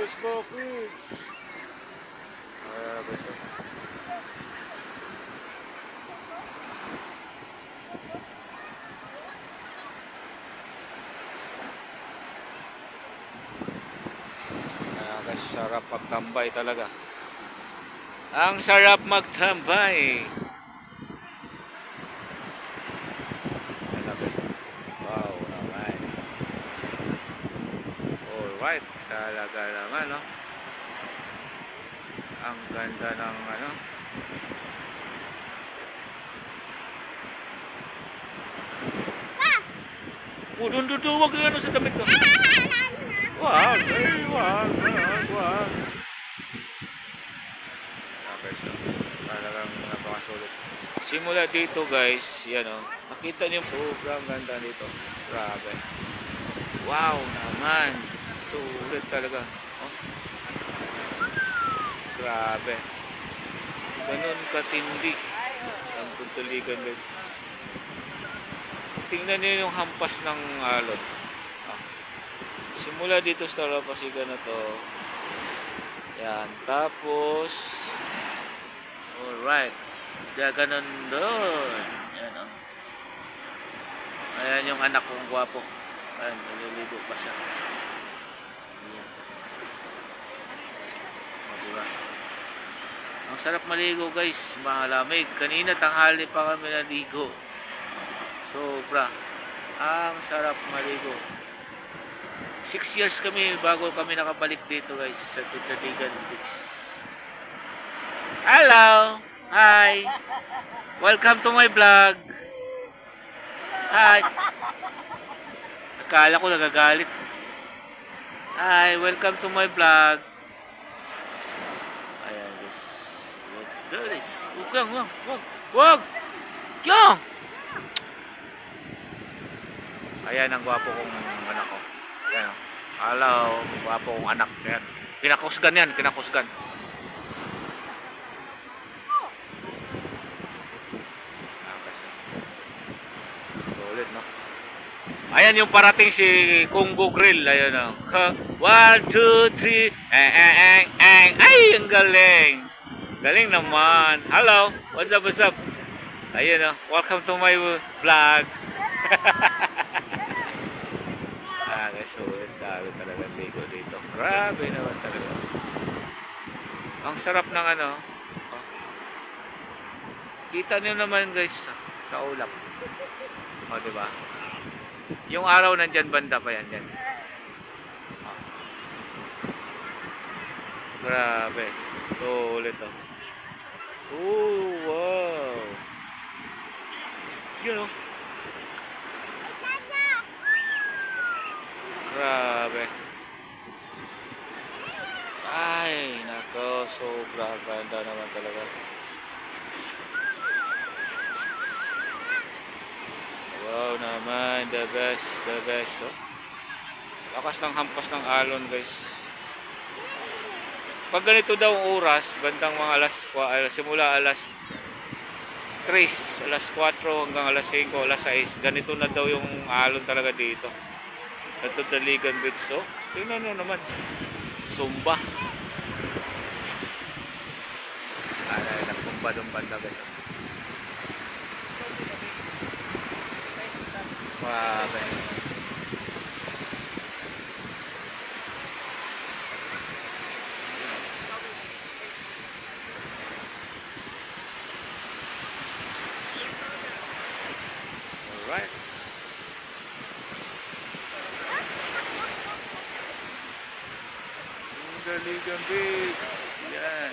Let's go, kids! Basta. Guys, sarap magtambay talaga. Ang sarap magtambay. Wow naman. Alright, talaga naman, no? Ang ganda ng ano. Doon, wag yung ano sa damit ko. Wag, wag. Okay, so, talagang napakasulit. Simula dito guys, yan o. Makita niyo, sobrang ganda dito. Grabe. Wow naman. Sulit talaga. Oh. Grabe. Ganun katindi ang Tutuligan guys. Tingnan niyo yung hampas ng alon. Simula dito sa Talapasigan na to. Yan. Tapos alright. Diyan ganun doon. Yan o. Ayan yung anak kong gwapo. Ayan. Naliligo pa siya. Ayan. O, diba? Ang sarap maligo guys. Malamig. Kanina tanghali pa kami naligo. Sobra. Ang sarap maligo. 6 years kami bago kami nakabalik dito guys sa Tutuligan Beach. Hello! Hi! Welcome to my vlog. Hi! Akala ko nagagalit. Hi! Welcome to my vlog. Ayan guys. Let's do this. Wag! Kyong! Ayan ang gwapo kong anak ko. Ayan. Hello, gwapo kong anak. Ayan. Kinakusgan yan, kinakusgan. Ulit, no? Ayan yung parating si Congo Grill. Ayan o. 1, 2, 3. Ay, ang galing. Galing naman. Hello, what's up? Ayan o. Welcome to my vlog. Guys, ulit talaga ligo dito. Grabe naman talaga. Ang sarap ng ano. Oh. Kita niyo naman guys sa ulap. O, diba? Yung araw nandyan banda pa yan. Yan. Oh. Grabe. So, ulit o. Oh, wow. Yun o. Grabe. Ay, nako, sobra ganda naman talaga. Wow naman, the best. Oh. Lakas ng hampas ng alon guys. Pag ganito daw oras, bandang mga simula alas 3, alas 4 hanggang alas 5, alas 6, ganito na daw yung alon talaga dito. Sa Tutuligan Beach. So, tingnan nyo naman. Sumba. Nagsumba doon banda guys. Grabe. Alright. Tutuligan Beach. Yan.